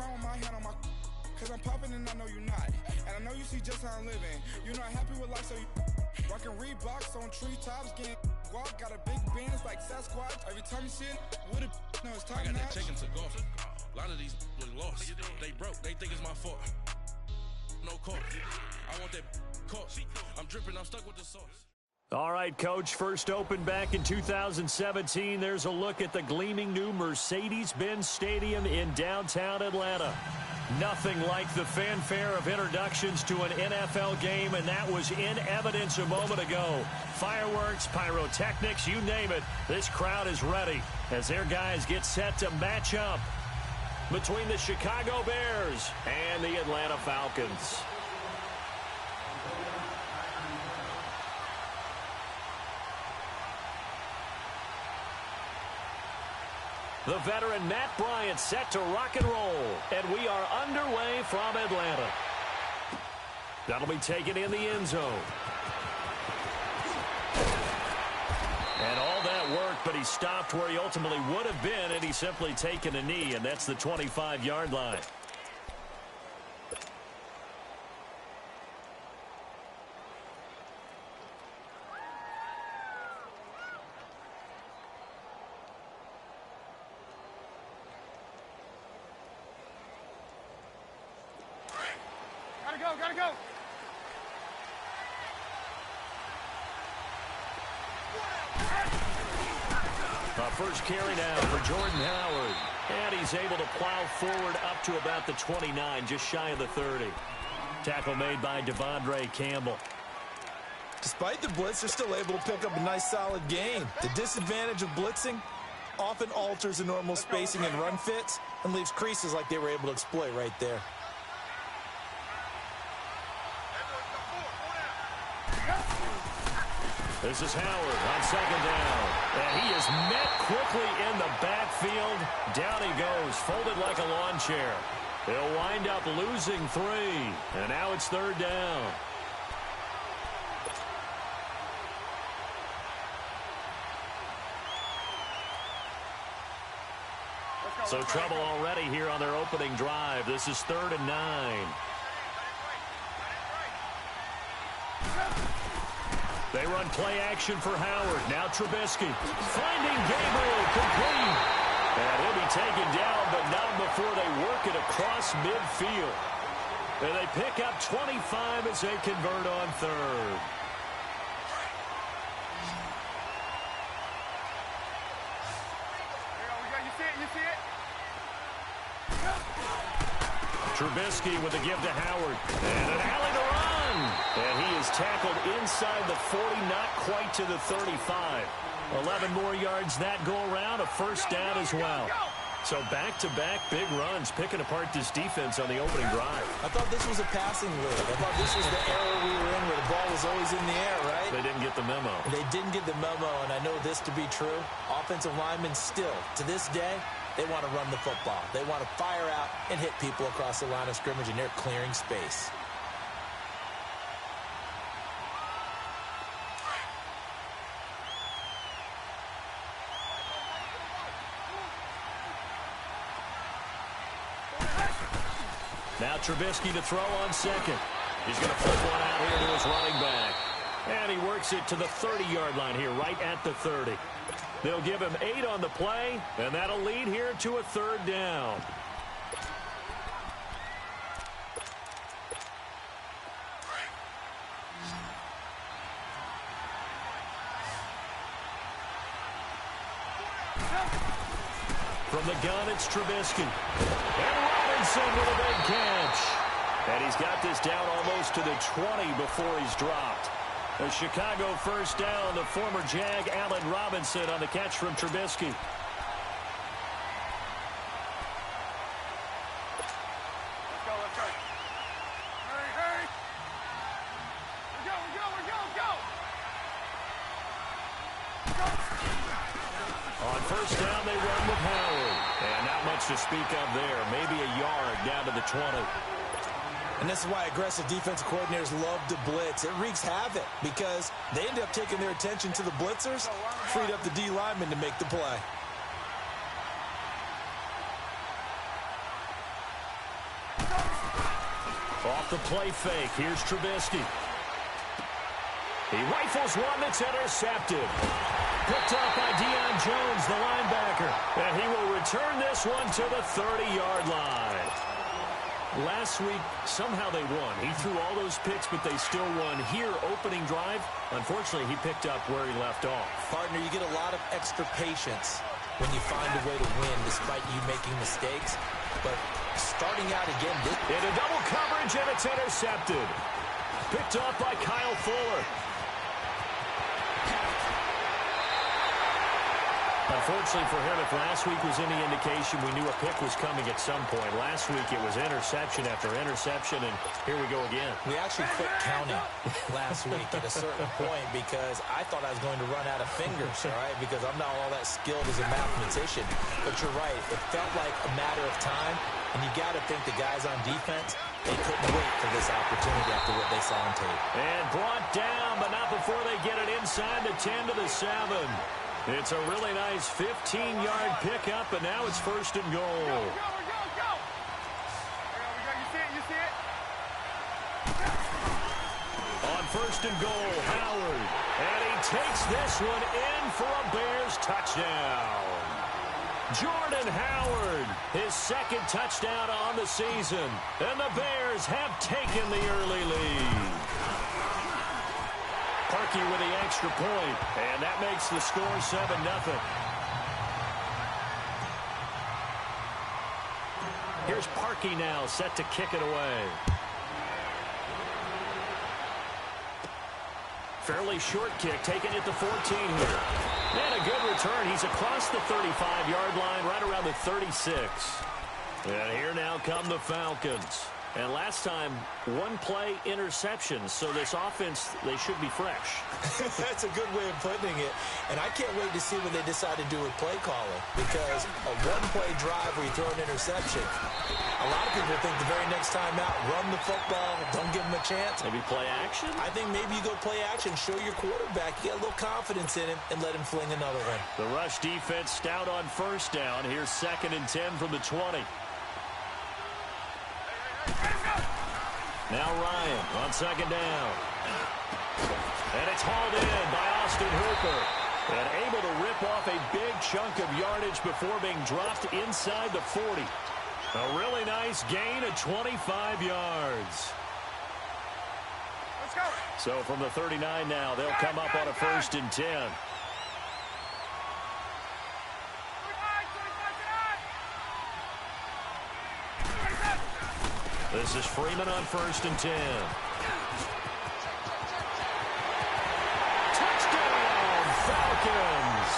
want my hand on my cause I'm popping and I know you're not. And I know you see just how I'm living. You're not happy with life, so you rockin' Reeboks on treetops, getting guap, got a big band, it's like Sasquatch. Every time you see it, with it, no, it's top notch. I got that chicken to golf. A lot of these look lost. They broke, they think it's my fault. No cost. I want that cost. I'm dripping, I'm stuck with the sauce. All right, Coach, first opened back in 2017. There's a look at the gleaming new Mercedes-Benz Stadium in downtown Atlanta. Nothing like the fanfare of introductions to an NFL game, and that was in evidence a moment ago. Fireworks, pyrotechnics, you name it. This crowd is ready as their guys get set to match up between the Chicago Bears and the Atlanta Falcons. The veteran Matt Bryant set to rock and roll, and we are underway from Atlanta. That'll be taken in the end zone. And all that work, but he stopped where he ultimately would have been, and he's simply taken a knee, and that's the 25-yard line. Gotta go. First carry now for Jordan Howard. And he's able to plow forward up to about the 29, just shy of the 30. Tackle made by Devondre Campbell. Despite the blitz, they're still able to pick up a nice solid gain. The disadvantage of blitzing often alters the normal spacing and run fits and leaves creases like they were able to exploit right there. This is Howard on second down. And he is met quickly in the backfield. Down he goes, folded like a lawn chair. They'll wind up losing 3. And now it's third down. So trouble already here on their opening drive. This is 3rd and 9. They run play action for Howard. Now Trubisky finding Gabriel complete. And he'll be taken down, but not before they work it across midfield. And they pick up 25 as they convert on 3rd. You see it? Trubisky with a give to Howard. And an alley to run. And he is tackled inside the 40, not quite to the 35. 11 more yards that go around, a first down as well. So back-to-back big runs, picking apart this defense on the opening drive. I thought this was a passing league. I thought this was the era we were in where the ball was always in the air, right? They didn't get the memo. They didn't get the memo, and I know this to be true. Offensive linemen still, to this day, they want to run the football. They want to fire out and hit people across the line of scrimmage, and they're clearing space. Now Trubisky to throw on second. He's going to flip one out here to his running back. And he works it to the 30-yard line here, right at the 30. They'll give him 8 on the play, and that'll lead here to a 3rd down. From the gun, it's Trubisky. And Robinson with a big catch. And he's got this down almost to the 20 before he's dropped. A Chicago first down, the former Jag, Allen Robinson, on the catch from Trubisky. Let's go. Hurry. Go. On first down, they run with Howard. And not much to speak of there. Maybe a yard down to the 20. And this is why aggressive defensive coordinators love to blitz. It wreaks havoc because they end up taking their attention to the blitzers, freed up the D linemen to make the play. Off the play fake, here's Trubisky. He rifles one that's intercepted. Picked up by Deion Jones, the linebacker. And he will return this one to the 30-yard line. Last week, somehow they won. He threw all those picks, but they still won. Here, opening drive, unfortunately, he picked up where he left off. Partner, you get a lot of extra patience when you find a way to win despite you making mistakes. But starting out again, into double coverage, and it's intercepted. Picked up by Kyle Fuller. Unfortunately for him, if last week was any indication, we knew a pick was coming at some point. Last week it was interception after interception, and here we go again. We actually quit counting last week at a certain point because I thought I was going to run out of fingers, all right, because I'm not all that skilled as a mathematician. But you're right. It felt like a matter of time, and you got to think the guys on defense, they couldn't wait for this opportunity after what they saw on tape. And brought down, but not before they get it inside the 10 to the 7. It's a really nice 15-yard pickup, and now it's first and goal. Go. You see it? On first and goal, Howard. And he takes this one in for a Bears touchdown. Jordan Howard, his second touchdown on the season. And the Bears have taken the early lead. Parkey with the extra point, and that makes the score 7-0. Here's Parkey now, set to kick it away. Fairly short kick, taken at the 14 here. And a good return. He's across the 35-yard line, right around the 36. And here now come the Falcons. And last time, one-play interceptions. So this offense, they should be fresh. That's a good way of putting it. And I can't wait to see what they decide to do with play calling. Because a one-play drive where you throw an interception, a lot of people think the very next time out, run the football, don't give them a chance. Maybe play action? I think maybe you go play action, show your quarterback, you get a little confidence in him, and let him fling another one. The rush defense stout on first down. Here's 2nd and 10 from the 20. Now Ryan on 2nd down. And it's hauled in by Austin Hooper. And able to rip off a big chunk of yardage before being dropped inside the 40. A really nice gain of 25 yards. Let's go. So from the 39 now, they'll come up on a 1st and 10. This is Freeman on 1st and 10. Touchdown, Falcons!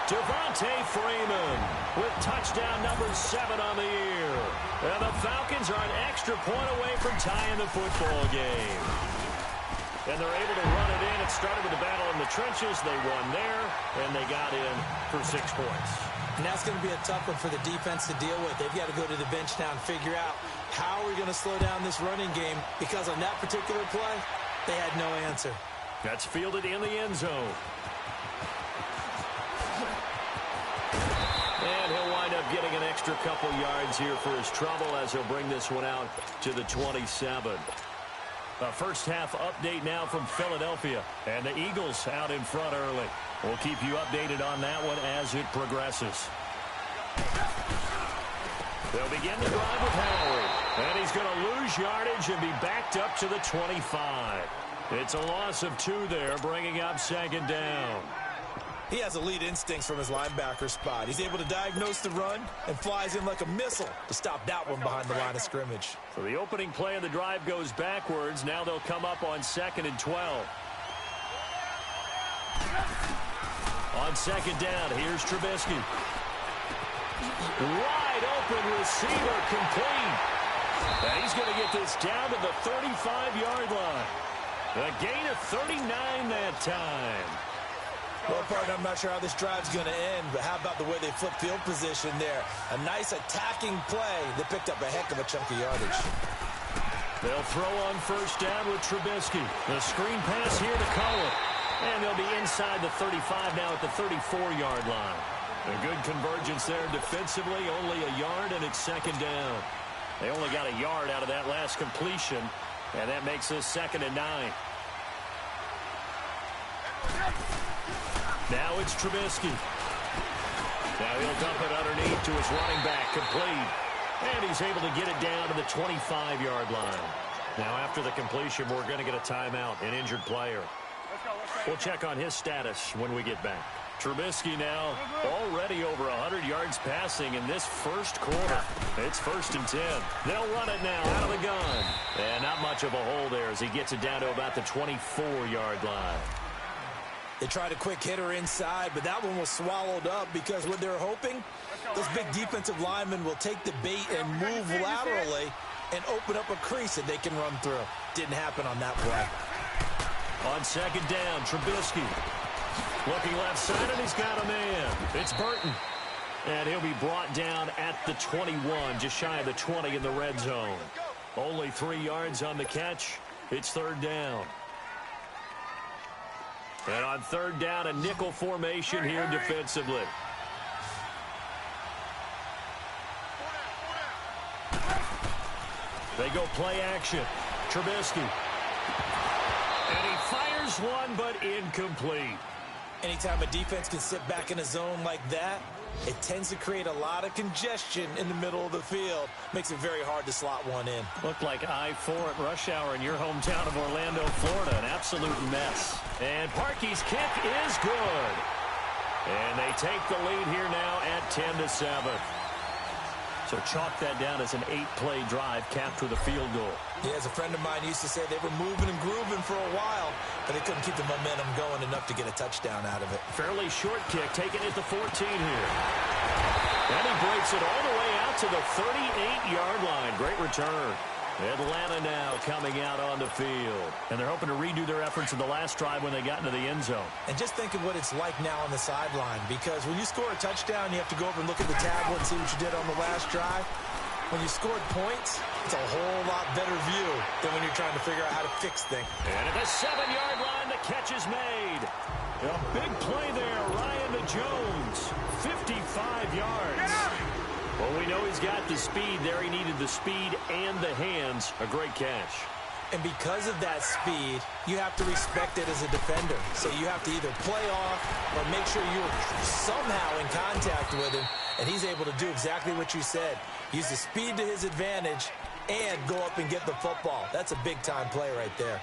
Devontae Freeman with touchdown number 7 on the year. And the Falcons are an extra point away from tying the football game. And they're able to run it in. It started with a battle in the trenches. They won there, and they got in for 6 points. And that's going to be a tough one for the defense to deal with. They've got to go to the bench now and figure out how are we going to slow down this running game, because on that particular play, they had no answer. That's fielded in the end zone. And he'll wind up getting an extra couple yards here for his trouble as he'll bring this one out to the 27. A first half update now from Philadelphia. And the Eagles out in front early. We'll keep you updated on that one as it progresses. They'll begin the drive with Howard. And he's going to lose yardage and be backed up to the 25. It's a loss of 2 there, bringing up 2nd down. He has elite instincts from his linebacker spot. He's able to diagnose the run and flies in like a missile to stop that one behind the line of scrimmage. So the opening play of the drive goes backwards. Now they'll come up on 2nd and 12. On 2nd down, here's Trubisky. Wide open receiver, complete. And he's going to get this down to the 35-yard line. A gain of 39 that time. Well, partner, I'm not sure how this drive's going to end, but how about the way they flip field position there? A nice attacking play that picked up a heck of a chunk of yardage. They'll throw on 1st down with Trubisky. The screen pass here to Cullen. And they'll be inside the 35 now at the 34-yard line. A good convergence there defensively, only a yard, and it's 2nd down. They only got a yard out of that last completion, and that makes this 2nd and 9. Now it's Trubisky. Now he'll dump it underneath to his running back, complete. And he's able to get it down to the 25-yard line. Now after the completion, we're going to get a timeout, an injured player. We'll check on his status when we get back. Trubisky now already over 100 yards passing in this first quarter. It's 1st and 10. They'll run it now out of the gun. And not much of a hole there as he gets it down to about the 24-yard line. They tried a quick hitter inside, but that one was swallowed up because what they're hoping, those big defensive linemen will take the bait and move laterally and open up a crease that they can run through. Didn't happen on that play. On 2nd down, Trubisky looking left side, and he's got a man. It's Burton. And he'll be brought down at the 21, just shy of the 20 in the red zone. Only 3 yards on the catch. It's 3rd down. And on 3rd down, a nickel formation here defensively. They go play action. Trubisky. And he fires one, but incomplete. Anytime a defense can sit back in a zone like that, it tends to create a lot of congestion in the middle of the field. Makes it very hard to slot one in. Looked like I-4 at rush hour in your hometown of Orlando, Florida. An absolute mess. And Parkey's kick is good. And they take the lead here now at 10-7. So chalk that down as an 8-play drive capped with a field goal. Yeah, as a friend of mine used to say, they were moving and grooving for a while, but they couldn't keep the momentum going enough to get a touchdown out of it. Fairly short kick, taken at the 14 here. And he breaks it all the way out to the 38-yard line. Great return. Atlanta now coming out on the field. And they're hoping to redo their efforts in the last drive when they got into the end zone. And just think of what it's like now on the sideline, because when you score a touchdown, you have to go over and look at the tablet and see what you did on the last drive. When you scored points, it's a whole lot better view than when you're trying to figure out how to fix things. And at the 7-yard line, the catch is made. A big play there, Ryan to Jones. 55 yards. Well, we know he's got the speed there. He needed the speed and the hands. A great catch. And because of that speed, you have to respect it as a defender. So you have to either play off or make sure you're somehow in contact with him. And he's able to do exactly what you said. Use the speed to his advantage and go up and get the football. That's a big-time play right there.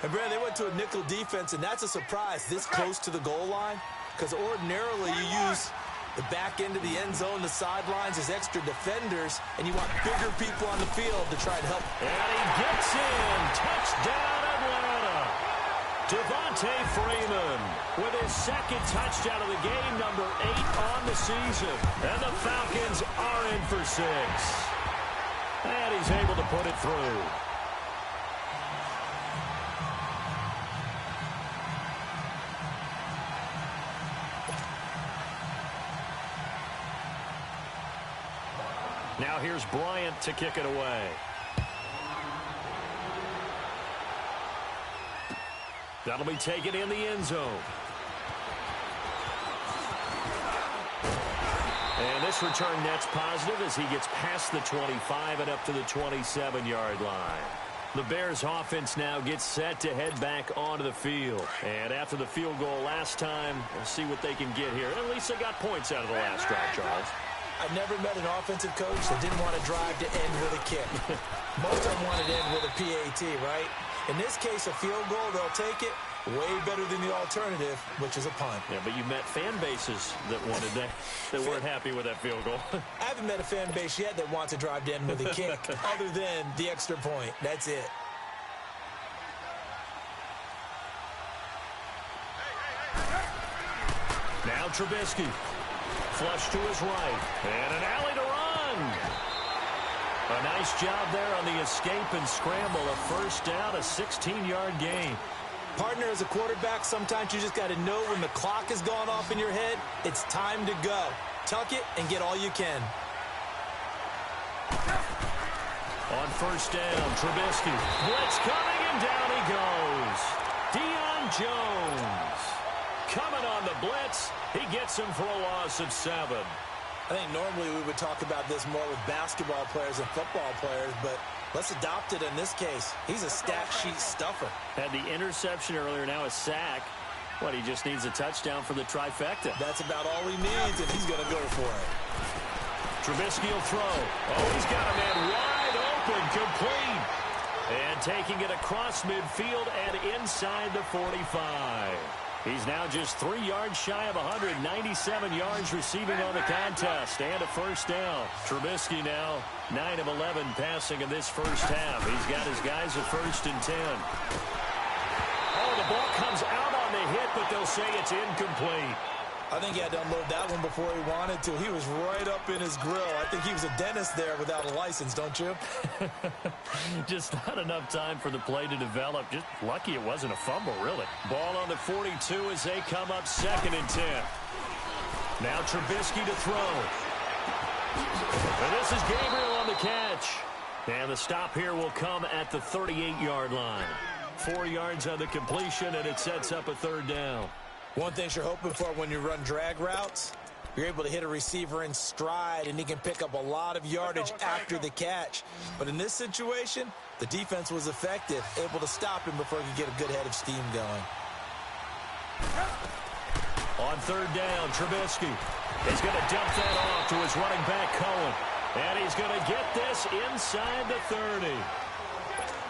And, Brad, they went to a nickel defense, and that's a surprise this close to the goal line, because ordinarily you use the back end of the end zone, the sidelines as extra defenders, and you want bigger people on the field to try and help. And he gets in. Touchdown, Atlanta. Devontae Freeman with his 2nd touchdown of the game, number 8 on the season. And the Falcons are in for 6. And he's able to put it through. Now here's Bryant to kick it away. That'll be taken in the end zone. And this return net's positive as he gets past the 25 and up to the 27-yard line. The Bears offense now gets set to head back onto the field. And after the field goal last time, we'll see what they can get here. At least they got points out of the last drive, Charles. I've never met an offensive coach that didn't want to drive to end with a kick. Most of them wanted to end with a PAT, right? In this case, a field goal, they'll take it. Way better than the alternative, which is a punt. Yeah, but you met fan bases that wanted that, that weren't happy with that field goal. I haven't met a fan base yet that wants to drive to end with a kick other than the extra point. That's it. Now Trubisky. Flush to his right. And an alley to run. A nice job there on the escape and scramble. A first down, a 16-yard gain. Partner, as a quarterback, sometimes you just got to know when the clock has gone off in your head, it's time to go. Tuck it and get all you can. On first down, Trubisky. Blitz coming, and down he goes. Deion Jones. Coming on the blitz. He gets him for a loss of 7. I think normally we would talk about this more with basketball players and football players, but let's adopt it in this case. He's a stat sheet stuffer. Had the interception earlier, now a sack. What, he just needs a touchdown for the trifecta. That's about all he needs, and he's going to go for it. Trubisky will throw. Oh, he's got a man wide open, complete. And taking it across midfield and inside the 45. He's now just 3 yards shy of 197 yards receiving on the contest and a first down. Trubisky now 9 of 11 passing in this first half. He's got his guys at 1st and 10. Oh, the ball comes out on the hit, but they'll say it's incomplete. I think he had to unload that one before he wanted to. He was right up in his grill. I think he was a dentist there without a license, don't you? Just not enough time for the play to develop. Just lucky it wasn't a fumble, really. Ball on the 42 as they come up 2nd and 10. Now Trubisky to throw. And this is Gabriel on the catch. And the stop here will come at the 38-yard line. 4 yards on the completion, and it sets up a 3rd down. One thing you're hoping for when you run drag routes, you're able to hit a receiver in stride, and he can pick up a lot of yardage after the catch. But in this situation, the defense was effective, able to stop him before he could get a good head of steam going. On 3rd down, Trubisky is going to dump that off to his running back, Cohen. And he's going to get this inside the 30.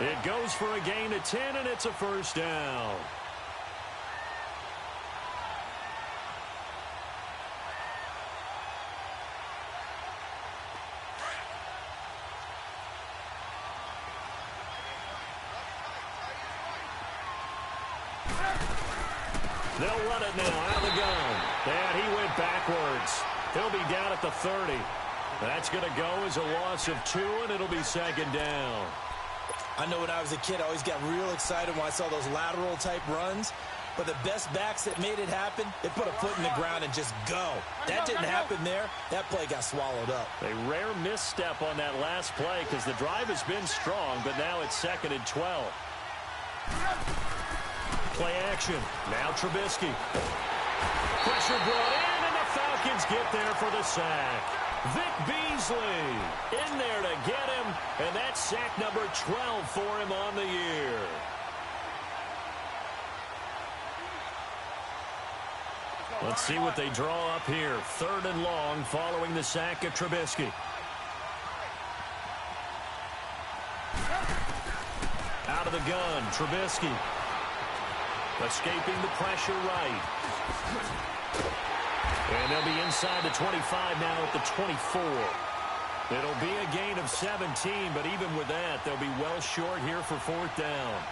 It goes for a gain of 10, and it's a first down. They'll run it now out of the gun. And he went backwards. He'll be down at the 30. That's going to go as a loss of 2, and it'll be 2nd down. I know when I was a kid, I always got real excited when I saw those lateral-type runs. But the best backs that made it happen, they put a foot in the ground and just go. That didn't happen there. That play got swallowed up. A rare misstep on that last play because the drive has been strong, but now it's 2nd and 12. Play action. Now Trubisky. Pressure brought in, and the Falcons get there for the sack. Vic Beasley in there to get him, and that's sack number 12 for him on the year. Let's see what they draw up here. 3rd and long following the sack of Trubisky. Out of the gun, Trubisky. Escaping the pressure right. And they'll be inside the 25 now at the 24. It'll be a gain of 17, but even with that, they'll be well short here for 4th down.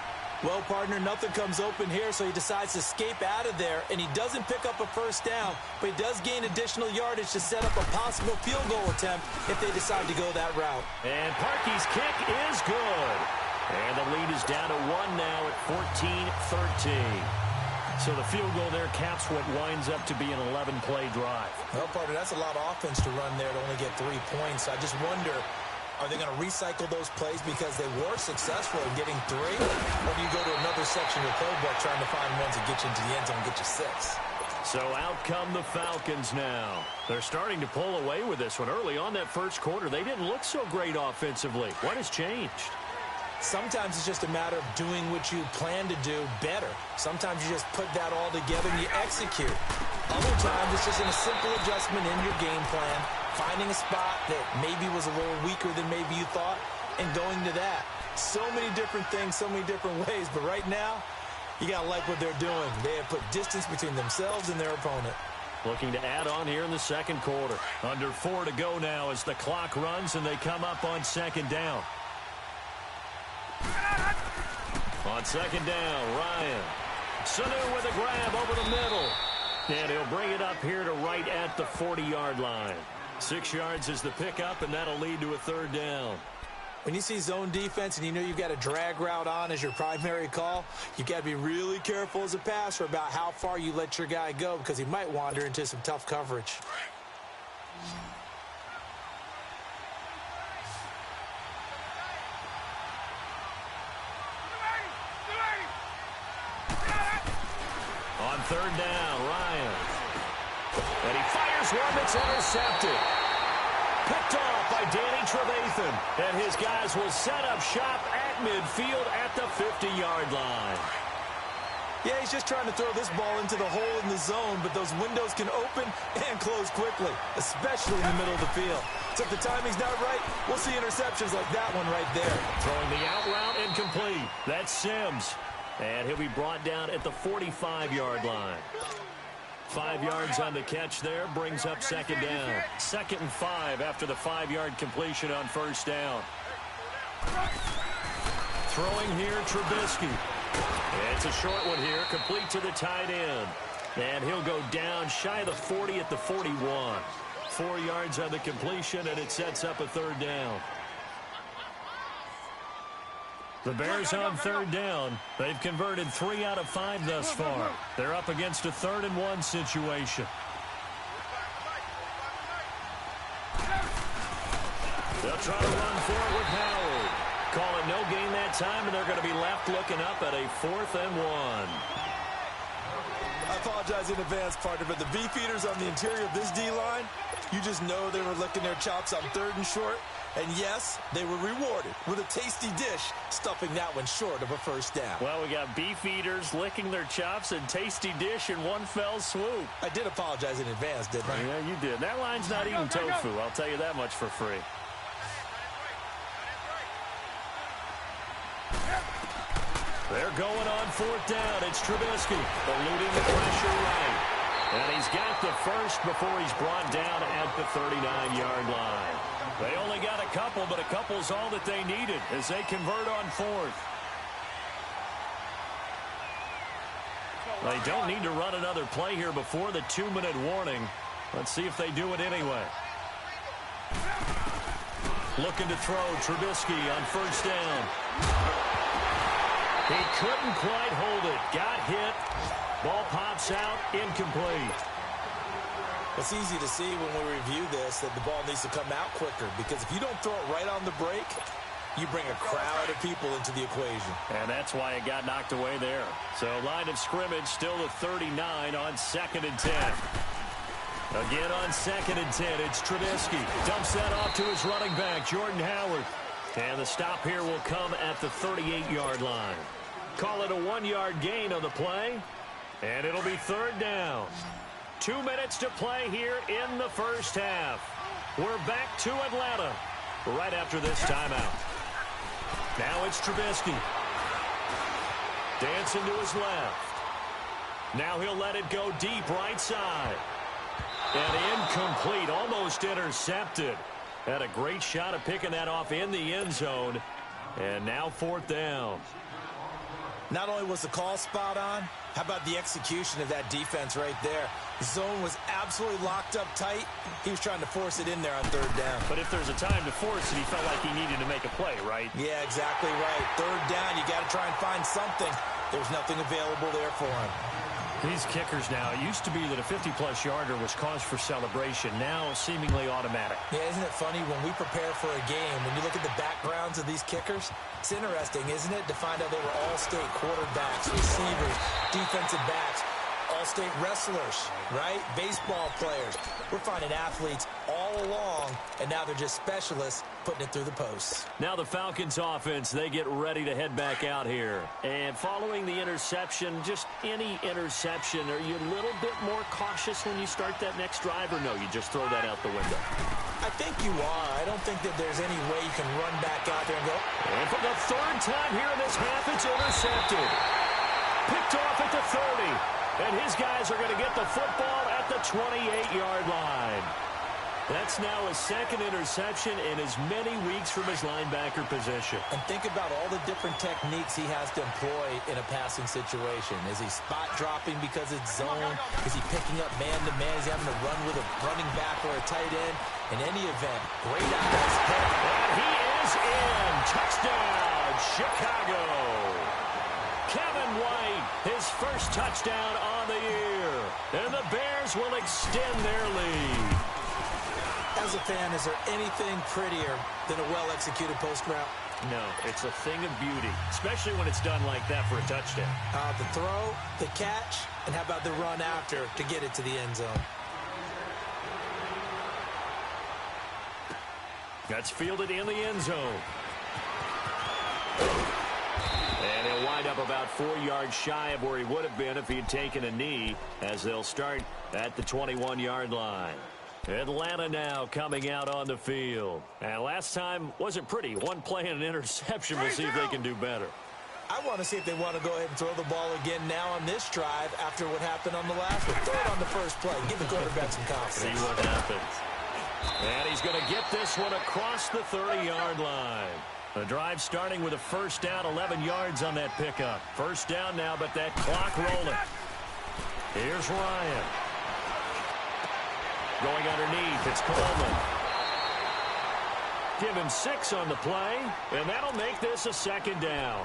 Well, partner, nothing comes open here, so he decides to escape out of there, and he doesn't pick up a first down, but he does gain additional yardage to set up a possible field goal attempt if they decide to go that route. And Parkey's kick is good. And the lead is down to 1 now at 14-13. So the field goal there caps what winds up to be an 11-play drive. Well, partner, that's a lot of offense to run there to only get 3 points. I just wonder, are they going to recycle those plays because they were successful in getting 3? Or do you go to another section of the playbook trying to find ones that get you into the end zone and get you 6? So out come the Falcons now. They're starting to pull away with this one. Early on that first quarter, they didn't look so great offensively. What has changed? Sometimes it's just a matter of doing what you plan to do better. Sometimes you just put that all together and you execute. Other times it's just a simple adjustment in your game plan, finding a spot that maybe was a little weaker than maybe you thought, and going to that. So many different things, so many different ways, but right now, you got to like what they're doing. They have put distance between themselves and their opponent. Looking to add on here in the second quarter. Under 4 to go now as the clock runs and they come up on 2nd down. On 2nd down, Ryan. Sanu with a grab over the middle. And he'll bring it up here to right at the 40-yard line. 6 yards is the pickup, and that'll lead to a 3rd down. When you see zone defense and you know you've got a drag route on as your primary call, you've got to be really careful as a passer about how far you let your guy go because he might wander into some tough coverage. On 3rd down, Ryan. And he fires Here's one that's intercepted. Picked off by Danny Trevathan. And his guys will set up shop at midfield at the 50-yard line. Yeah, he's just trying to throw this ball into the hole in the zone, but those windows can open and close quickly, especially in the middle of the field. So if the timing's not right, we'll see interceptions like that one right there. Throwing the out route incomplete. That's Sims. And he'll be brought down at the 45-yard line. 5 yards on the catch there, brings up second down. 2nd and 5 after the 5-yard completion on first down. Throwing here, Trubisky. It's a short one here, complete to the tight end. And he'll go down shy of the 40 at the 41. 4 yards on the completion, and it sets up a third down. The Bears on third down. They've converted 3 out of 5 thus far. They're up against a 3rd and 1 situation. They'll try to run for it with Howard. Call it no gain that time, and they're going to be left looking up at a 4th and 1. I apologize in advance, partner, but the beefeaters on the interior of this D-line, you just know they were licking their chops on 3rd and short. And yes, they were rewarded with a tasty dish, stuffing that one short of a first down. Well, we got beefeaters licking their chops and tasty dish in one fell swoop. I did apologize in advance, didn't I? Yeah, you did. That line's not eating tofu, I'll tell you that much for free. They're going on 4th down. It's Trubisky eluding the pressure right. And he's got the first before he's brought down at the 39-yard line. They only got a couple, but a couple's all that they needed as they convert on 4th. They don't need to run another play here before the 2-minute warning. Let's see if they do it anyway. Looking to throw, Trubisky on first down. He couldn't quite hold it. Got hit. Ball pops out. Incomplete. It's easy to see when we review this that the ball needs to come out quicker, because if you don't throw it right on the break, you bring a crowd of people into the equation. And that's why it got knocked away there. So line of scrimmage still at 39 on 2nd and 10. Again on 2nd and 10, it's Trubisky. Dumps that off to his running back, Jordan Howard. And the stop here will come at the 38-yard line. Call it a 1-yard gain on the play. And it'll be 3rd down. 2 minutes to play here in the first half. We're back to Atlanta right after this timeout. Now it's Trubisky. Dancing to his left. Now he'll let it go deep right side. And incomplete, almost intercepted. Had a great shot at picking that off in the end zone. And now 4th down. Not only was the call spot on, how about the execution of that defense right there? The zone was absolutely locked up tight. He was trying to force it in there on 3rd down. But if there's a time to force it, he felt like he needed to make a play, right? Yeah, exactly right. 3rd down, you got to try and find something. There was nothing available there for him. These kickers now, it used to be that a 50-plus yarder was cause for celebration. Now seemingly automatic. Yeah, isn't it funny when we prepare for a game, when you look at the backgrounds of these kickers, it's interesting, isn't it, to find out they were all-state quarterbacks, receivers, defensive backs, all-state wrestlers, right? Baseball players. We're finding athletes all along, and now they're just specialists putting it through the posts. Now the Falcons offense, they get ready to head back out here. And following the interception, just any interception, are you a little bit more cautious when you start that next drive, or no, you just throw that out the window? I think you are. I don't think that there's any way you can run back out there and go. And for the 3rd time here in this half, it's intercepted. Picked off at the 30. And his guys are going to get the football at the 28-yard line. That's now his 2nd interception in as many weeks from his linebacker position. And think about all the different techniques he has to employ in a passing situation. Is he spot dropping because it's zone? Is he picking up man-to-man? Is he having to run with a running back or a tight end? In any event, great eyes. And he is in. Touchdown, Chicago. Kevin White, his first touchdown on the year. And the Bears will extend their lead. As a fan, is there anything prettier than a well-executed post route? No, it's a thing of beauty, especially when it's done like that for a touchdown. The throw, the catch, and how about the run after to get it to the end zone? That's fielded in the end zone. And he'll wind up about 4 yards shy of where he would have been if he had taken a knee, as they'll start at the 21-yard line. Atlanta now coming out on the field. And last time wasn't pretty. One play and an interception. We'll see if they can do better. I want to see if they want to go ahead and throw the ball again now on this drive after what happened on the last one. Throw it on the first play. Give the quarterback some confidence. See what happens. And he's going to get this one across the 30-yard line. The drive starting with a first down, 11 yards on that pickup. First down now, but that clock rolling. Here's Ryan. Going underneath, it's Coleman. Give him 6 on the play, and that'll make this a second down.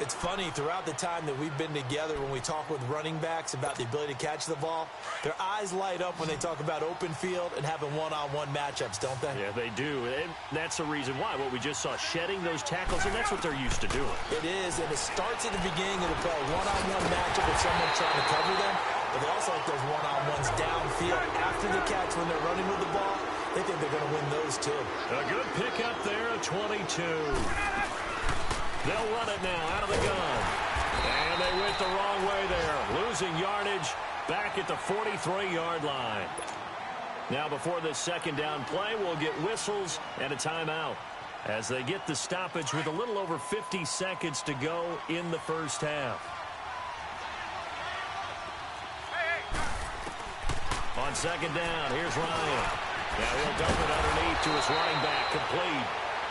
It's funny, throughout the time that we've been together, when we talk with running backs about the ability to catch the ball, their eyes light up when they talk about open field and having one-on-one matchups, don't they? Yeah, they do. And that's the reason why. What we just saw, shedding those tackles, and that's what they're used to doing. It is, and it starts at the beginning of the play. One-on-one matchup with someone trying to cover them, but they also like those one-on-ones downfield after the catch when they're running with the ball. They think they're going to win those, too. A good pickup there at 22. They'll run it now out of the gun. And they went the wrong way there. Losing yardage back at the 43-yard line. Now before this second down play, we'll get whistles and a timeout as they get the stoppage with a little over 50 seconds to go in the first half. On second down, here's Ryan. Now he'll dump it underneath to his running back, complete.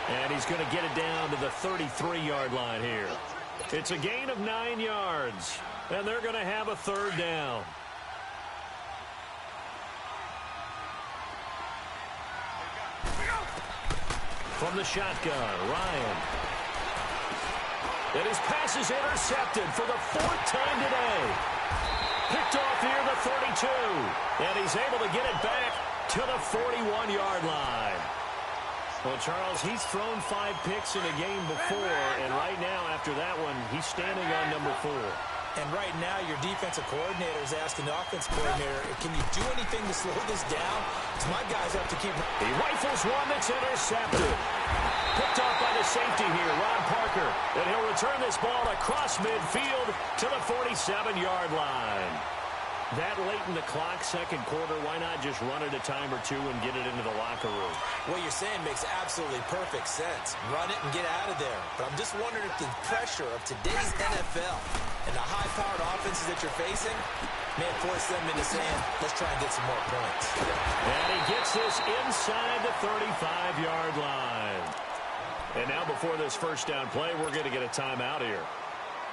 And he's going to get it down to the 33-yard line here. It's a gain of 9 yards, and they're going to have a third down. From the shotgun, Ryan. And his pass is intercepted for the 4th time today. Picked off here the 32, and he's able to get it back to the 41-yard line. Well, Charles, he's thrown 5 picks in a game before, and right now, after that one, he's standing on number 4. And right now, your defensive coordinator is asking the offensive coordinator, can you do anything to slow this down? Because my guys have to keep... He rifles one that's intercepted. Picked off by the safety here, Ron Parker. And he'll return this ball across midfield to the 47-yard line. That late in the clock, second quarter, why not just run it a time or two and get it into the locker room? What you're saying makes absolutely perfect sense. Run it and get out of there. But I'm just wondering if the pressure of today's NFL and the high-powered offenses that you're facing may force them into saying, let's try and get some more points. And he gets this inside the 35-yard line. And now before this first down play, we're going to get a timeout here,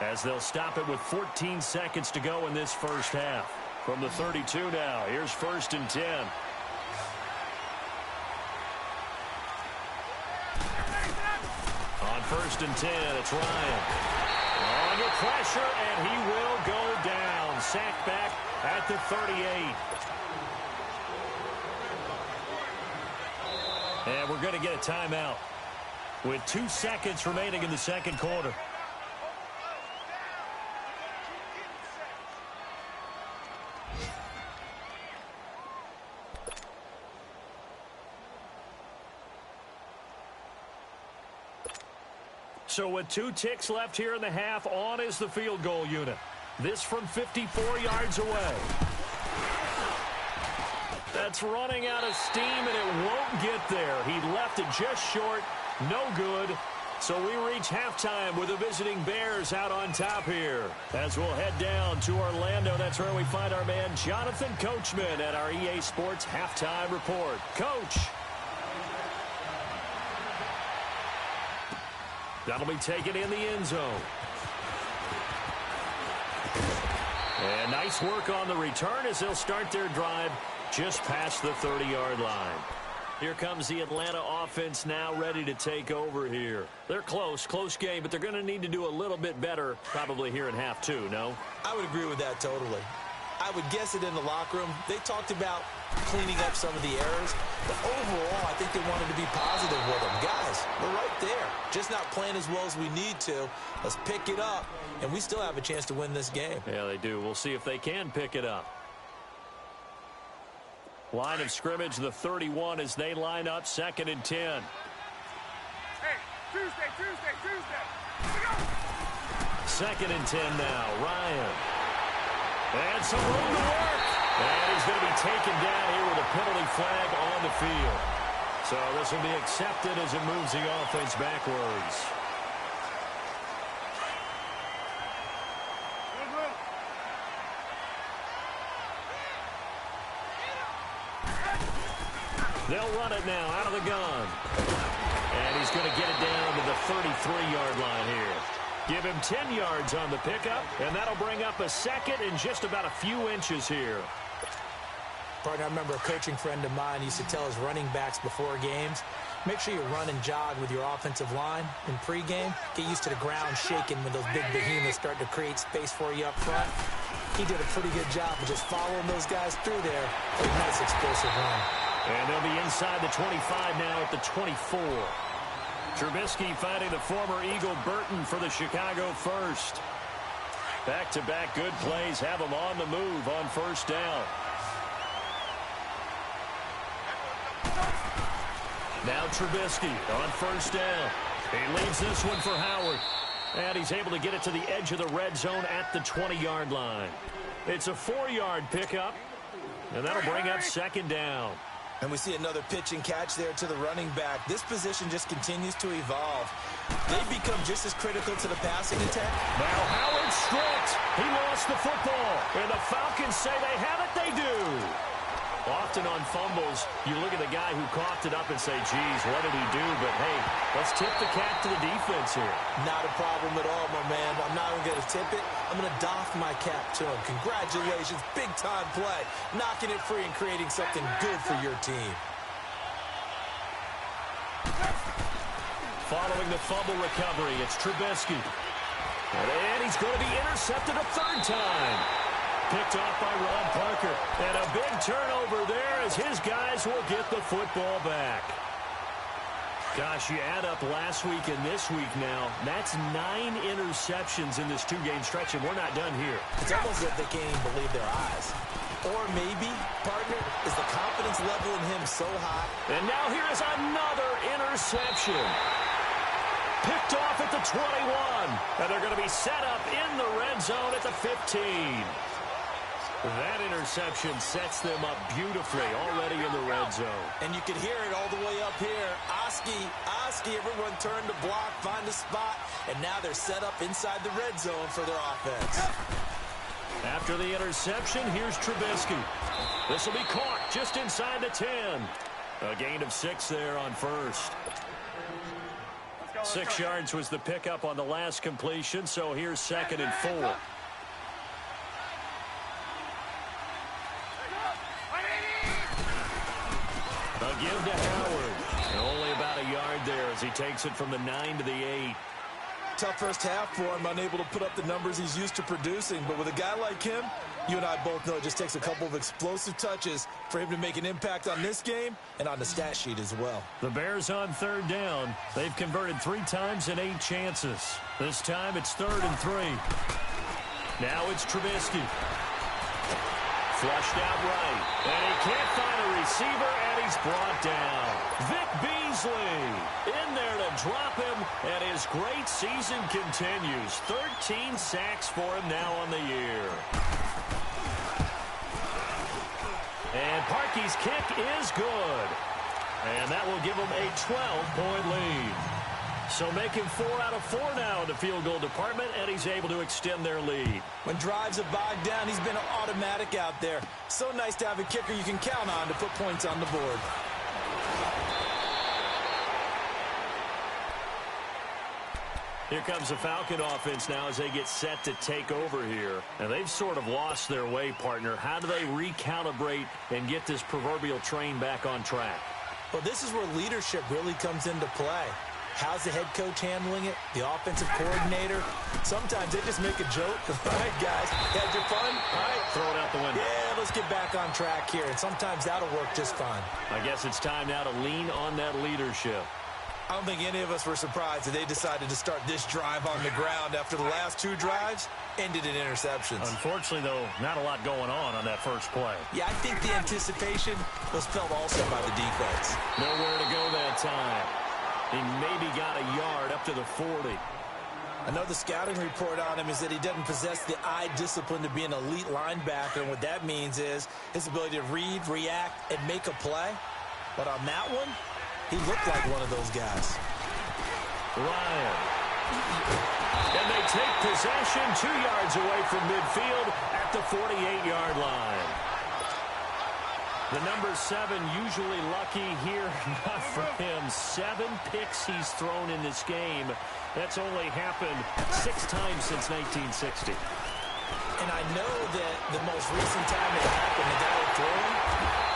as they'll stop it with 14 seconds to go in this first half. From the 32 now, here's 1st and 10. On 1st and 10, it's Ryan. Under pressure, and he will go down. Sacked back at the 38. And we're going to get a timeout with 2 seconds remaining in the second quarter. So with 2 ticks left here in the half, on is the field goal unit. This from 54 yards away. That's running out of steam, and it won't get there. He left it just short. No good. So we reach halftime with the visiting Bears out on top here. As we'll head down to Orlando, that's where we find our man Jonathan Coachman at our EA Sports Halftime Report. Coach. That'll be taken in the end zone. And nice work on the return as they'll start their drive just past the 30-yard line. Here comes the Atlanta offense now ready to take over here. They're close game, but they're going to need to do a little bit better probably here in half 2, no? I would agree with that totally. I would guess it in the locker room. They talked about cleaning up some of the errors, but overall, I think they wanted to be positive with them. Guys, we're right there. Just not playing as well as we need to. Let's pick it up, and we still have a chance to win this game. Yeah, they do. We'll see if they can pick it up. Line of scrimmage, the 31 as they line up, 2nd and 10. Second and 10 now. Ryan. And some room to work. And he's going to be taken down here with a penalty flag on the field. So this will be accepted as it moves the offense backwards. They'll run it now out of the gun. And he's going to get it down to the 33-yard line here. Give him 10 yards on the pickup, and that'll bring up a second in just about a few inches here. Partner, I remember a coaching friend of mine used to tell his running backs before games, make sure you run and jog with your offensive line in pregame. Get used to the ground shaking when those big behemoths start to create space for you up front. He did a pretty good job of just following those guys through there for a nice explosive run. And they'll be inside the 25 now at the 24. Trubisky finding the former Eagle Burton for the Chicago first. Back-to-back good plays have him on the move on first down. Now Trubisky on first down. He leaves this one for Howard. And he's able to get it to the edge of the red zone at the 20-yard line. It's a 4-yard pickup. And that'll bring up second down. And we see another pitch and catch there to the running back. This position just continues to evolve. They've become just as critical to the passing attack. Now Howard stripped. He lost the football. And the Falcons say they have it. They do. Often on fumbles, you look at the guy who coughed it up and say, geez, what did he do? But, hey, let's tip the cap to the defense here. Not a problem at all, my man. I'm not even going to tip it. I'm going to doff my cap to him. Congratulations. Big-time play. Knocking it free and creating something good for your team. Following the fumble recovery, it's Trubisky. And he's going to be intercepted a third time. Picked off by Ron Parker. And a big turnover there as his guys will get the football back. Gosh, you add up last week and this week now. That's 9 interceptions in this two-game stretch, and we're not done here. It's almost like they can't even believe their eyes. Or maybe, partner, is the confidence level in him so high? And now here is another interception. Picked off at the 21. And they're going to be set up in the red zone at the 15. That interception sets them up beautifully already in the red zone. And you can hear it all the way up here. Oski, everyone turned to block, find a spot, and now they're set up inside the red zone for their offense. After the interception, here's Trubisky. This will be caught just inside the 10. A gain of 6 there on first. 6 yards was the pickup on the last completion, so here's second and 4. A give to Howard. And only about a yard there as he takes it from the 9 to the 8. Tough first half for him, unable to put up the numbers he's used to producing. But with a guy like him, you and I both know it just takes a couple of explosive touches for him to make an impact on this game and on the stat sheet as well. The Bears on third down. They've converted 3 times in 8 chances. This time it's 3rd and 3. Now it's Trubisky. Flushed out right. And he can't find a receiver, and he's brought down. Vic Beasley in there to drop him, and his great season continues. 13 sacks for him now on the year. And Parkey's kick is good. And that will give him a 12-point lead. So making 4 out of 4 now in the field goal department, and he's able to extend their lead. When drives have bogged down, he's been automatic out there. So nice to have a kicker you can count on to put points on the board. Here comes the Falcon offense now as they get set to take over here. And they've sort of lost their way, partner. How do they recalibrate and get this proverbial train back on track? Well, this is where leadership really comes into play. How's the head coach handling it? The offensive coordinator? Sometimes they just make a joke. All right, guys, had your fun? All right. Throw it out the window. Yeah, let's get back on track here. And sometimes that'll work just fine. I guess it's time now to lean on that leadership. I don't think any of us were surprised that they decided to start this drive on the ground after the last 2 drives ended in interceptions. Unfortunately, though, not a lot going on that first play. Yeah, I think the anticipation was felt also by the defense. Nowhere to go that time. He maybe got a yard up to the 40. I know the scouting report on him is that he doesn't possess the eye discipline to be an elite linebacker, and what that means is his ability to read, react, and make a play. But on that one, he looked like one of those guys. Ryan. And they take possession 2 yards away from midfield at the 48-yard line. The number 7 usually lucky here, not for him. 7 picks he's thrown in this game. That's only happened 6 times since 1960. And I know that the most recent time it happened, the guy throwing,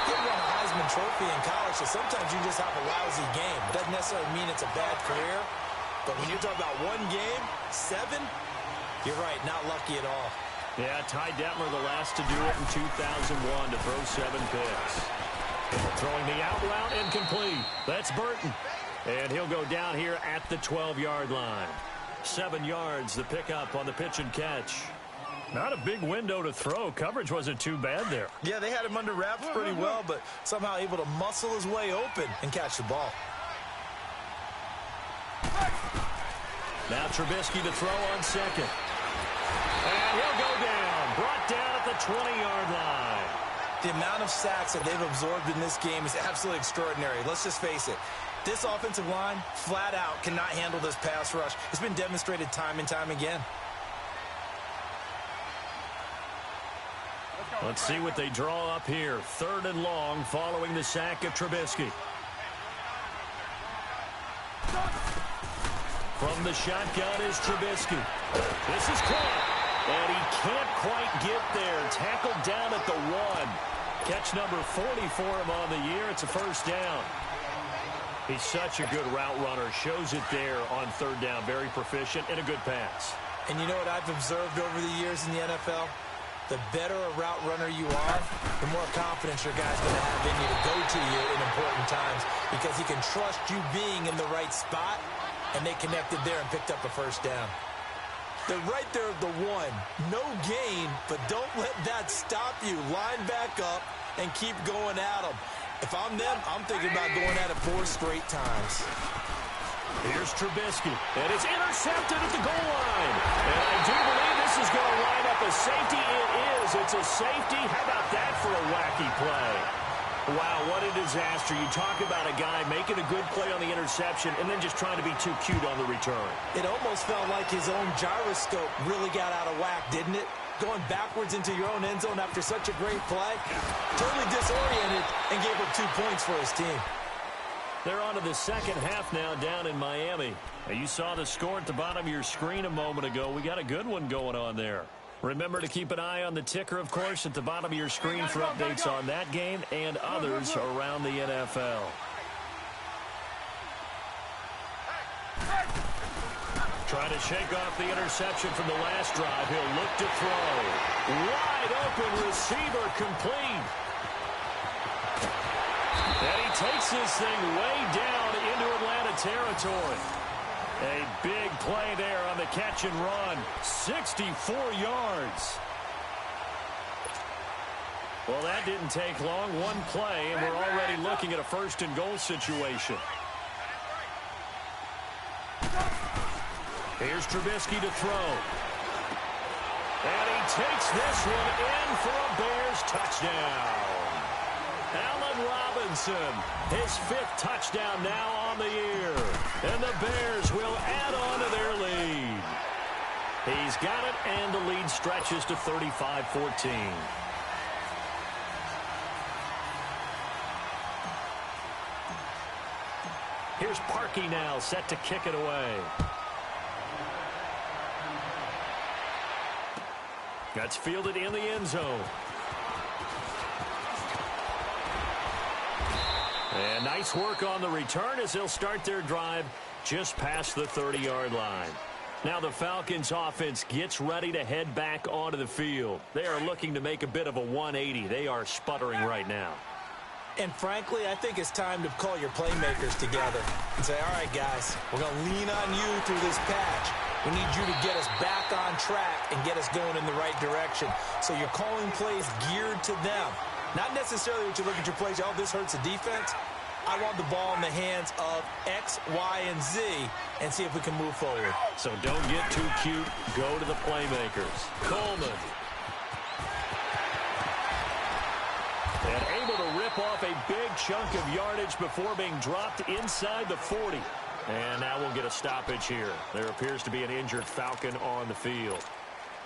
he won a Heisman Trophy in college, so sometimes you just have a lousy game. It doesn't necessarily mean it's a bad career, but when you're talking about one game, 7, you're right, not lucky at all. Yeah, Ty Detmer the last to do it in 2001 to throw 7 picks. Throwing the out route incomplete. That's Burton. And he'll go down here at the 12-yard line. 7 yards, the pickup on the pitch and catch. Not a big window to throw. Coverage wasn't too bad there. Yeah, they had him under wraps pretty well, but somehow able to muscle his way open and catch the ball. Now Trubisky to throw on second. And he'll go down. Brought down at the 20-yard line. The amount of sacks that they've absorbed in this game is absolutely extraordinary. Let's just face it. This offensive line, flat out, cannot handle this pass rush. It's been demonstrated time and time again. Let's see what they draw up here. 3rd and long following the sack of Trubisky. From the shotgun is Trubisky. This is caught. And he can't quite get there. Tackled down at the 1. Catch number 40 for him on the year. It's a first down. He's such a good route runner. Shows it there on 3rd down. Very proficient and a good pass. And you know what I've observed over the years in the NFL? The better a route runner you are, the more confidence your guy's going to have in you to go to you in important times because he can trust you being in the right spot, and they connected there and picked up a first down. They're right there at the 1. No gain, but don't let that stop you. Line back up and keep going at them. If I'm them, I'm thinking about going at it 4 straight times. Here's Trubisky, and it's intercepted at the goal line. And I do believe this is going to line up a safety. It is. It's a safety. How about that for a wacky play? Wow, what a disaster. You talk about a guy making a good play on the interception and then just trying to be too cute on the return. It almost felt like his own gyroscope really got out of whack, didn't it? Going backwards into your own end zone after such a great play. Totally disoriented and gave up 2 points for his team. They're on to the second half now down in Miami. Now, you saw the score at the bottom of your screen a moment ago. We got a good one going on there. Remember to keep an eye on the ticker, of course, at the bottom of your screen for updates on that game and others around the NFL. Trying to shake off the interception from the last drive. He'll look to throw. Wide open receiver complete. And he takes this thing way down into Atlanta territory. A big play there on the catch and run. 64 yards. Well, that didn't take long. 1 play, and we're already looking at a 1st and goal situation. Here's Trubisky to throw. And he takes this one in for a Bears touchdown. Allen Robinson, his 5th touchdown now on the year. And the Bears will add on to their lead. He's got it, and the lead stretches to 35-14. Here's Parkey now, set to kick it away. That's fielded in the end zone. And nice work on the return as they'll start their drive just past the 30-yard line. Now the Falcons offense gets ready to head back onto the field. They are looking to make a bit of a 180. They are sputtering right now. And frankly, I think it's time to call your playmakers together and say, all right, guys, we're going to lean on you through this patch. We need you to get us back on track and get us going in the right direction. So you're calling plays geared to them. Not necessarily what you look at your plays, oh, this hurts the defense. I want the ball in the hands of X, Y, and Z and see if we can move forward. So don't get too cute. Go to the playmakers. Coleman. And able to rip off a big chunk of yardage before being dropped inside the 40. And now we'll get a stoppage here. There appears to be an injured Falcon on the field.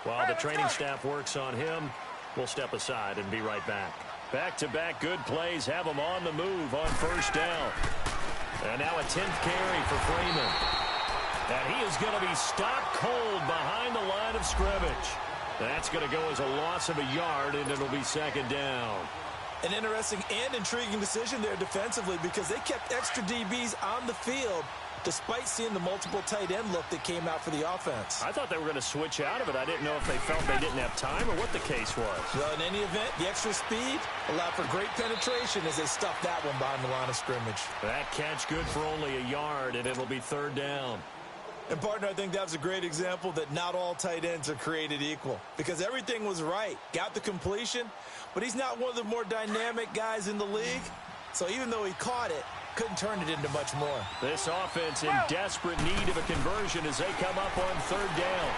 While the training staff works on him, we'll step aside and be right back. Back-to-back good plays have him on the move on first down. And now a 10th carry for Freeman. And he is going to be stopped cold behind the line of scrimmage. That's going to go as a loss of a yard, and it'll be second down. An interesting and intriguing decision there defensively because they kept extra DBs on the field despite seeing the multiple tight end look that came out for the offense. I thought they were going to switch out of it. I didn't know if they felt they didn't have time or what the case was. Well, in any event, the extra speed allowed for great penetration as they stuffed that one behind the line of scrimmage. That catch good for only a yard, and it'll be third down. And, partner, I think that was a great example that not all tight ends are created equal because everything was right. Got the completion, but he's not one of the more dynamic guys in the league. So even though he caught it, couldn't turn it into much more. This offense in desperate need of a conversion as they come up on third down.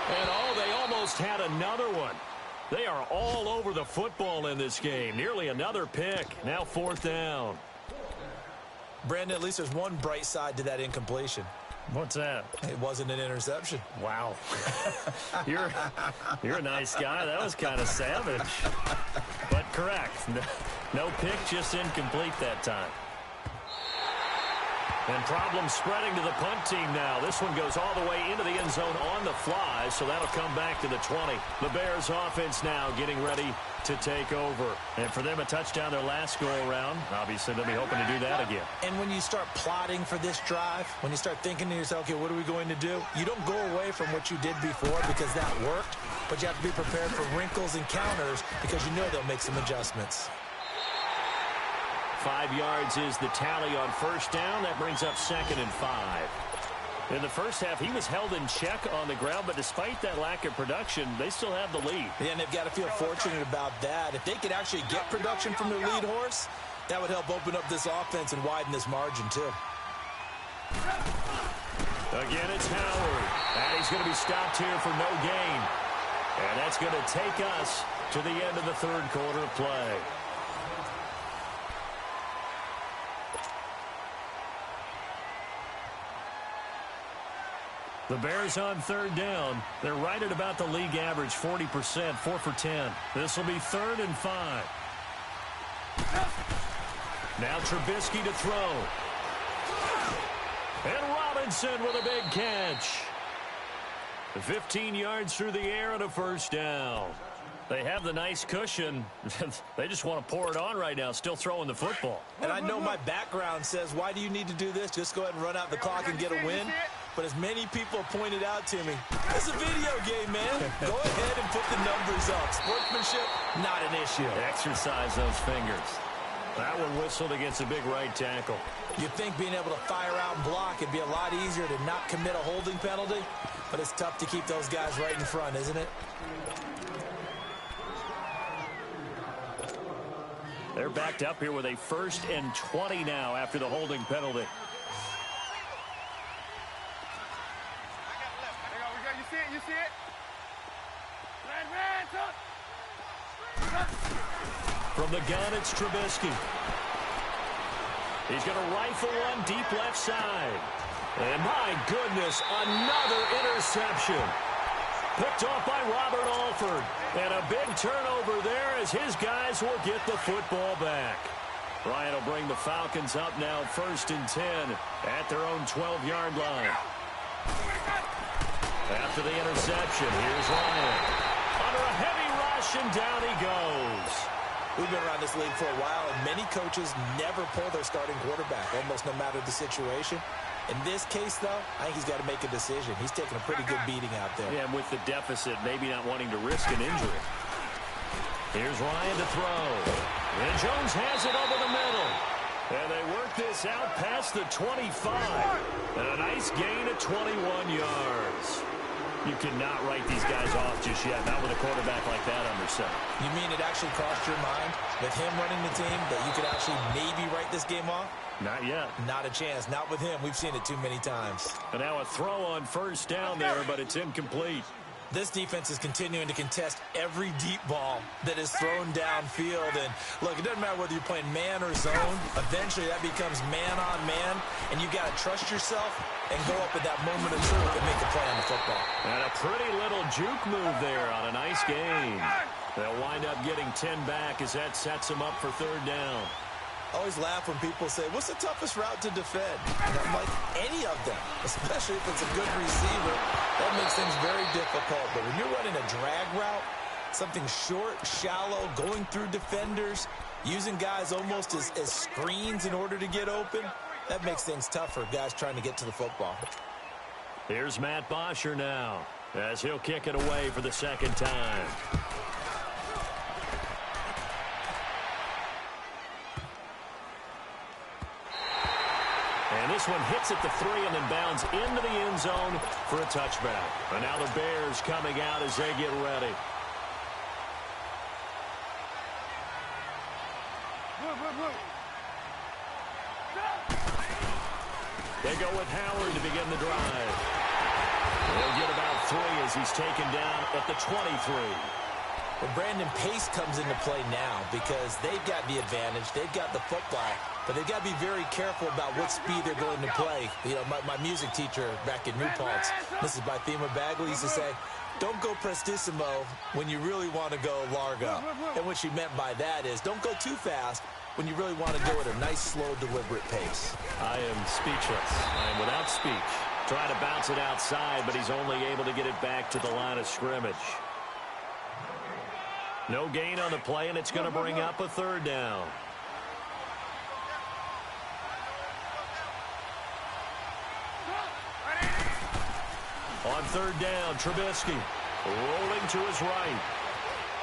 And, they almost had another one. They are all over the football in this game. Nearly another pick. Now fourth down. Brandon, at least there's one bright side to that incompletion. What's that? It wasn't an interception. Wow. You're a nice guy. That was kind of savage. But correct. No pick, just incomplete that time. And problems spreading to the punt team now. This one goes all the way into the end zone on the fly, so that'll come back to the 20. The Bears offense now getting ready to take over. And for them, a touchdown their last go-around. Obviously, they'll be hoping to do that again. And when you start plotting for this drive, when you start thinking to yourself, okay, what are we going to do? You don't go away from what you did before because that worked, but you have to be prepared for wrinkles and counters because you know they'll make some adjustments. 5 yards is the tally on first down. That brings up 2nd and 5. In the first half, he was held in check on the ground, but despite that lack of production, they still have the lead. Yeah, and they've got to feel fortunate about that. If they could actually get production from their lead horse, that would help open up this offense and widen this margin, too. Again, it's Howard. And he's going to be stopped here for no gain. And that's going to take us to the end of the third quarter of play. The Bears on third down. They're right at about the league average, 40%, 4 for 10. This will be 3rd and 5. Now Trubisky to throw. And Robinson with a big catch. 15 yards through the air and a first down. They have the nice cushion. They just want to pour it on right now, still throwing the football. And I know my background says, why do you need to do this? Just go ahead and run out the clock and get a win. But as many people pointed out to me, it's a video game, man. Go ahead and put the numbers up. Sportsmanship, not an issue. Exercise those fingers. That one whistled against a big right tackle. You'd think being able to fire out and block, it'd be a lot easier to not commit a holding penalty. But it's tough to keep those guys right in front, isn't it? They're backed up here with a 1st and 20 now after the holding penalty. You see it? From the gun, it's Trubisky. He's going to rifle one deep left side. And my goodness, another interception. Picked off by Robert Alford. And a big turnover there as his guys will get the football back. Ryan will bring the Falcons up now 1st and 10 at their own 12-yard line. After the interception, here's Ryan. Under a heavy rush, and down he goes. We've been around this league for a while, and many coaches never pull their starting quarterback, almost no matter the situation. In this case, though, I think he's got to make a decision. He's taking a pretty good beating out there. Yeah, and with the deficit, maybe not wanting to risk an injury. Here's Ryan to throw. And Jones has it over the middle. And they work this out past the 25. And a nice gain of 21 yards. You cannot write these guys off just yet, not with a quarterback like that under center. You mean it actually crossed your mind with him running the team that you could actually maybe write this game off? Not yet. Not a chance. Not with him. We've seen it too many times. And now a throw on first down there, but it's incomplete. This defense is continuing to contest every deep ball that is thrown downfield. And, look, it doesn't matter whether you're playing man or zone. Eventually, that becomes man-on-man, and you've got to trust yourself and go up at that moment of truth and make a play on the football. And a pretty little juke move there on a nice gain. They'll wind up getting 10 back as that sets them up for third down. I always laugh when people say, what's the toughest route to defend? And I'm like, any of them, especially if it's a good receiver. That makes things very difficult. But when you're running a drag route, something short, shallow, going through defenders, using guys almost as screens in order to get open, that makes things tough for guys trying to get to the football. Here's Matt Bosher now as he'll kick it away for the second time. And this one hits at the 3 and then bounds into the end zone for a touchback. And now the Bears coming out as they get ready. They go with Howard to begin the drive. They'll get about 3 as he's taken down at the 23. Well, Brandon, pace comes into play now because they've got the advantage. They've got the football, but they've got to be very careful about what speed they're going to play. You know, my music teacher back in New Paltz, Mrs. Bythema Bagley, used to say, don't go prestissimo when you really want to go largo. And what she meant by that is don't go too fast when you really want to go at a nice, slow, deliberate pace. I am speechless. I am without speech. Trying to bounce it outside, but he's only able to get it back to the line of scrimmage. No gain on the play, and it's going to bring up a third down. On third down, Trubisky rolling to his right.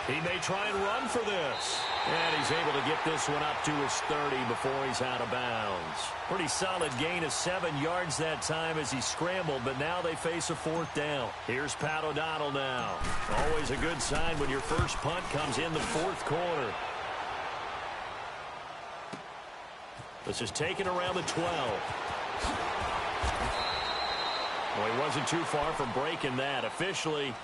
He may try and run for this. And he's able to get this one up to his 30 before he's out of bounds. Pretty solid gain of 7 yards that time as he scrambled, but now they face a fourth down. Here's Pat O'Donnell now. Always a good sign when your first punt comes in the fourth quarter. This is taken around the 12. Well, he wasn't too far from breaking that. Officially,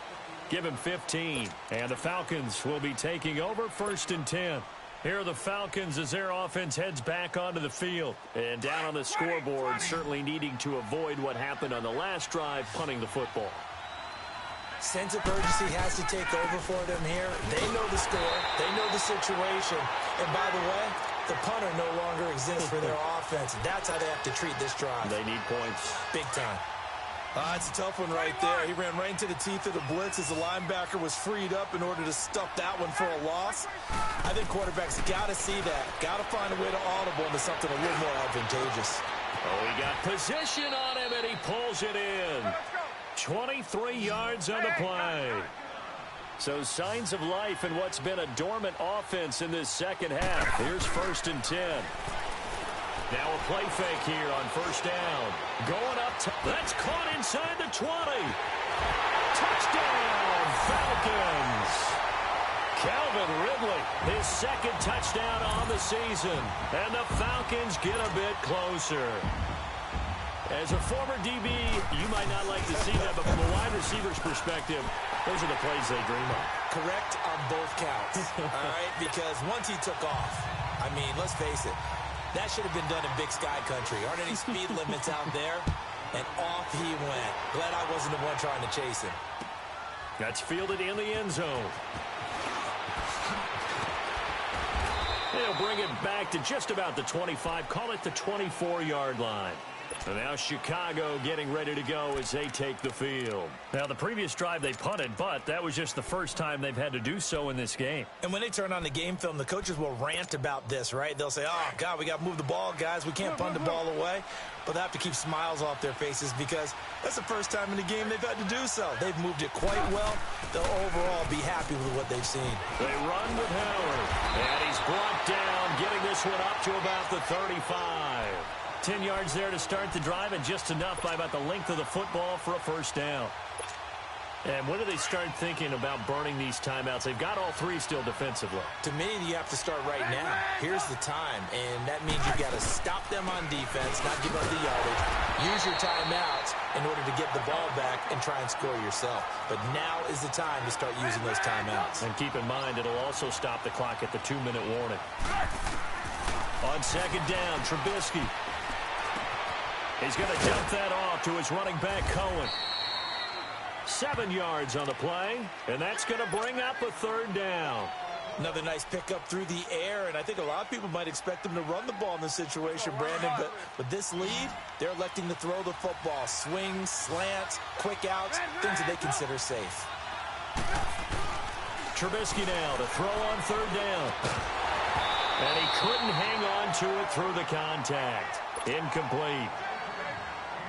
give him 15. And the Falcons will be taking over 1st and 10. Here are the Falcons as their offense heads back onto the field. And down on the scoreboard, certainly needing to avoid what happened on the last drive, punting the football. Sense of urgency has to take over for them here. They know the score. They know the situation. And by the way, the punter no longer exists for their offense. That's how they have to treat this drive. They need points. Big time. It's a tough one right there. He ran right into the teeth of the blitz as the linebacker was freed up in order to stuff that one for a loss. I think quarterbacks got to see that. Got to find a way to audible into something a little more advantageous. Oh, he got position on him, and he pulls it in. 23 yards on the play. So signs of life in what's been a dormant offense in this second half. Here's 1st and 10. Now a play fake here on first down. Going up. That's caught inside the 20. Touchdown, Falcons. Calvin Ridley, his second touchdown on the season. And the Falcons get a bit closer. As a former DB, you might not like to see that, but from a wide receiver's perspective, those are the plays they dream of. Correct on both counts, all right? Because once he took off, I mean, let's face it, that should have been done in Big Sky Country. Aren't any speed limits out there? And off he went. Glad I wasn't the one trying to chase him. That's fielded in the end zone. They'll bring it back to just about the 25. Call it the 24-yard line. And now Chicago getting ready to go as they take the field. Now, the previous drive they punted, but that was just the first time they've had to do so in this game. And when they turn on the game film, the coaches will rant about this, right? They'll say, oh, God, we got to move the ball, guys. We can't punt the ball away. But they have to keep smiles off their faces because that's the first time in the game they've had to do so. They've moved it quite well. They'll overall be happy with what they've seen. They run with Howard. And he's brought down, getting this one up to about the 35. 10 yards there to start the drive, and just enough by about the length of the football for a first down. And when do they start thinking about burning these timeouts? They've got all three still defensively. To me, you have to start right now. Here's the time, and that means you've got to stop them on defense, not give up the yardage, use your timeouts in order to get the ball back and try and score yourself. But now is the time to start using those timeouts. And keep in mind, it'll also stop the clock at the 2-minute warning. On second down, Trubisky. He's going to dump that off to his running back, Cohen. 7 yards on the play, and that's going to bring up a third down. Another nice pickup through the air, and I think a lot of people might expect them to run the ball in this situation, Brandon, but with this lead, they're electing to throw the football. Swings, slants, quick outs, things that they consider safe. Trubisky now to throw on third down. And he couldn't hang on to it through the contact. Incomplete.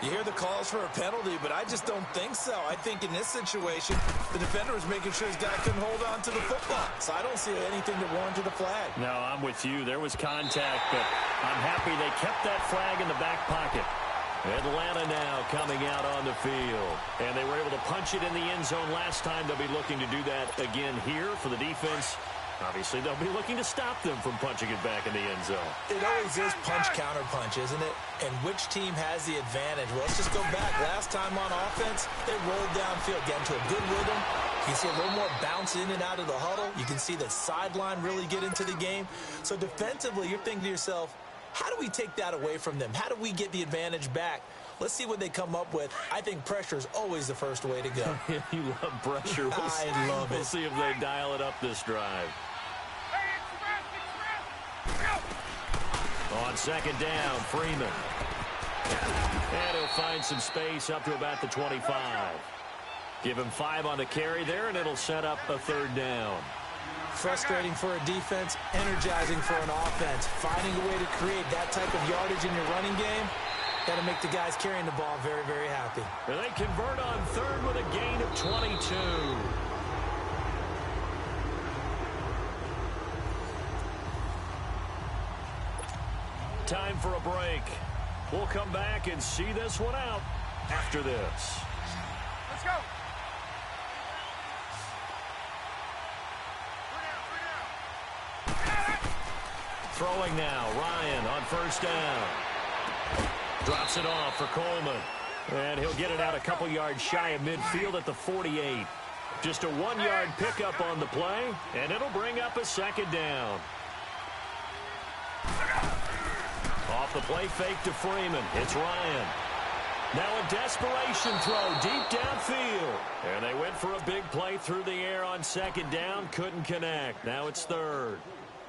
You hear the calls for a penalty, but I just don't think so. I think in this situation, the defender was making sure his guy couldn't hold on to the football. So I don't see anything that warranted a flag. No, I'm with you. There was contact, but I'm happy they kept that flag in the back pocket. Atlanta now coming out on the field. And they were able to punch it in the end zone last time. They'll be looking to do that again here for the defense. Obviously, they'll be looking to stop them from punching it back in the end zone. It always is punch-counter-punch, isn't it? And which team has the advantage? Well, let's just go back. Last time on offense, they rolled downfield, get into a good rhythm. You can see a little more bounce in and out of the huddle. You can see the sideline really get into the game. So defensively, you're thinking to yourself, how do we take that away from them? How do we get the advantage back? Let's see what they come up with. I think pressure is always the first way to go. You love pressure. I love it. We'll see if they dial it up this drive. On second down, Freeman. And he'll find some space up to about the 25. Give him 5 on the carry there, and it'll set up a third down. Frustrating for a defense, energizing for an offense. Finding a way to create that type of yardage in your running game, that'll make the guys carrying the ball very, very happy. And they convert on third with a gain of 22. Time for a break. We'll come back and see this one out after this. Let's go. Throwing now, Ryan on first down. Drops it off for Coleman. And he'll get it out a couple yards shy of midfield at the 48. Just a 1-yard pickup on the play, and it'll bring up a second down. Off the play fake to Freeman. It's Ryan. Now a desperation throw deep downfield. And they went for a big play through the air on second down. Couldn't connect. Now it's third.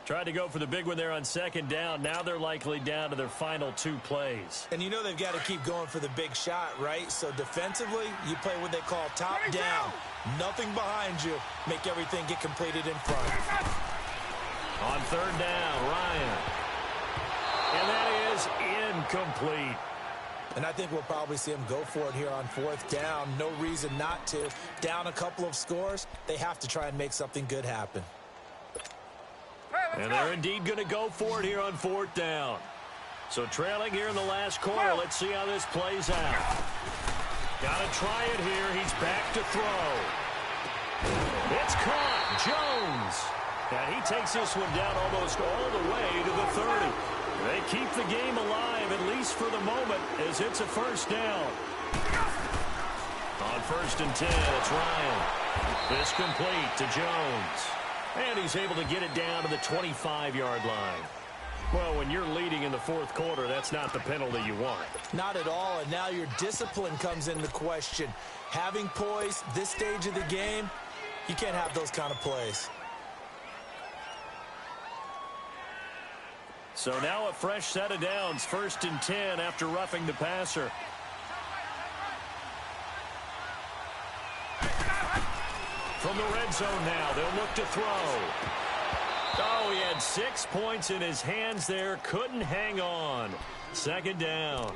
Tried to go for the big one there on second down. Now they're likely down to their final 2 plays. And you know they've got to keep going for the big shot, right? So defensively, you play what they call top down. Nothing behind you. Make everything get completed in front. On third down, Ryan. And that is incomplete. And I think we'll probably see them go for it here on fourth down. No reason not to. Down a couple of scores, they have to try and make something good happen. And they're indeed going to go for it here on fourth down. So trailing here in the last quarter. Let's see how this plays out. Got to try it here. He's back to throw. It's caught. Jones. And he takes this one down almost all the way to the 30. They keep the game alive, at least for the moment, as it's a first down. On first and 10, it's Ryan. This complete to Jones. And he's able to get it down to the 25-yard line. Well, when you're leading in the fourth quarter, that's not the penalty you want. Not at all, and now your discipline comes into question. Having poise this stage of the game, you can't have those kind of plays. So now a fresh set of downs, first and 10 after roughing the passer. From the red zone now, they'll look to throw. Oh, he had 6 points in his hands there, couldn't hang on. Second down.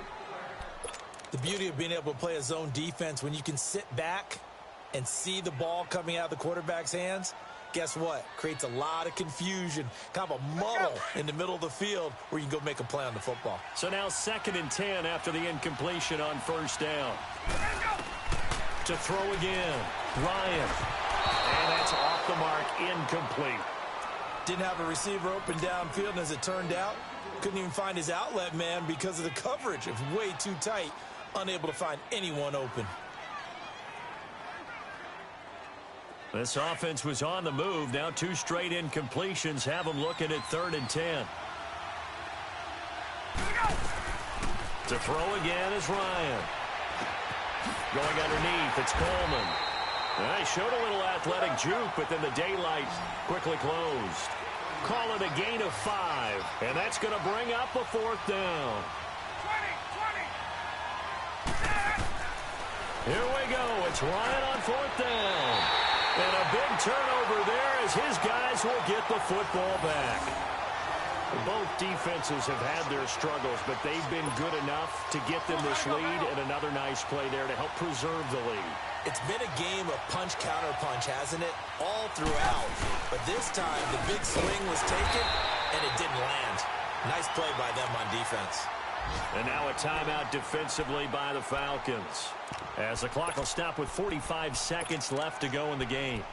The beauty of being able to play a zone defense when you can sit back and see the ball coming out of the quarterback's hands, guess what? Creates a lot of confusion, kind of a muddle in the middle of the field where you can go make a play on the football. So now second and 10 after the incompletion on first down. to throw again. Ryan. And that's off the mark, incomplete. Didn't have a receiver open downfield, and as it turned out, couldn't even find his outlet man because of the coverage. It was way too tight, unable to find anyone open. This offense was on the move. Now 2 straight incompletions have them looking at 3rd and 10. To throw again is Ryan. Going underneath, it's Coleman. They showed a little athletic juke, but then the daylight quickly closed. Call it a gain of 5, and that's going to bring up a 4th down. 20. Here we go. It's Ryan on 4th down. And a big turnover there as his guys will get the football back. Both defenses have had their struggles, but they've been good enough to get them this lead, and another nice play there to help preserve the lead. It's been a game of punch-counter-punch, hasn't it? All throughout. But this time, the big swing was taken, and it didn't land. Nice play by them on defense. And now a timeout defensively by the Falcons, as the clock will stop with 45 seconds left to go in the game.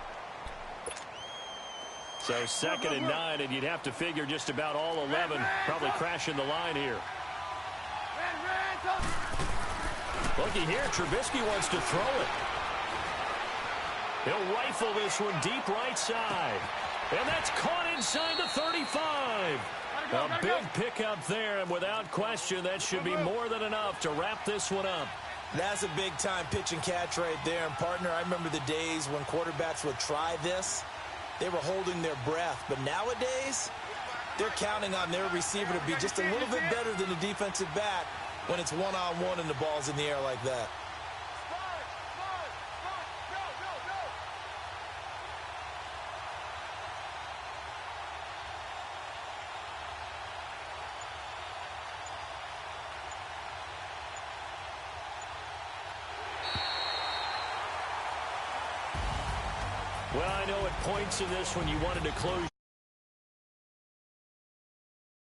So 2nd and 9, and you'd have to figure just about all 11 probably crashing the line here. Looky here, Trubisky wants to throw it. He'll rifle this one deep right side. And that's caught inside the 35. A big pickup there, and without question, that should be more than enough to wrap this one up. That's a big-time pitch and catch right there. And, partner, I remember the days when quarterbacks would try this. They were holding their breath. But nowadays, they're counting on their receiver to be just a little bit better than the defensive back when it's one-on-one and the ball's in the air like that. Well, I know at points in this when you wanted to close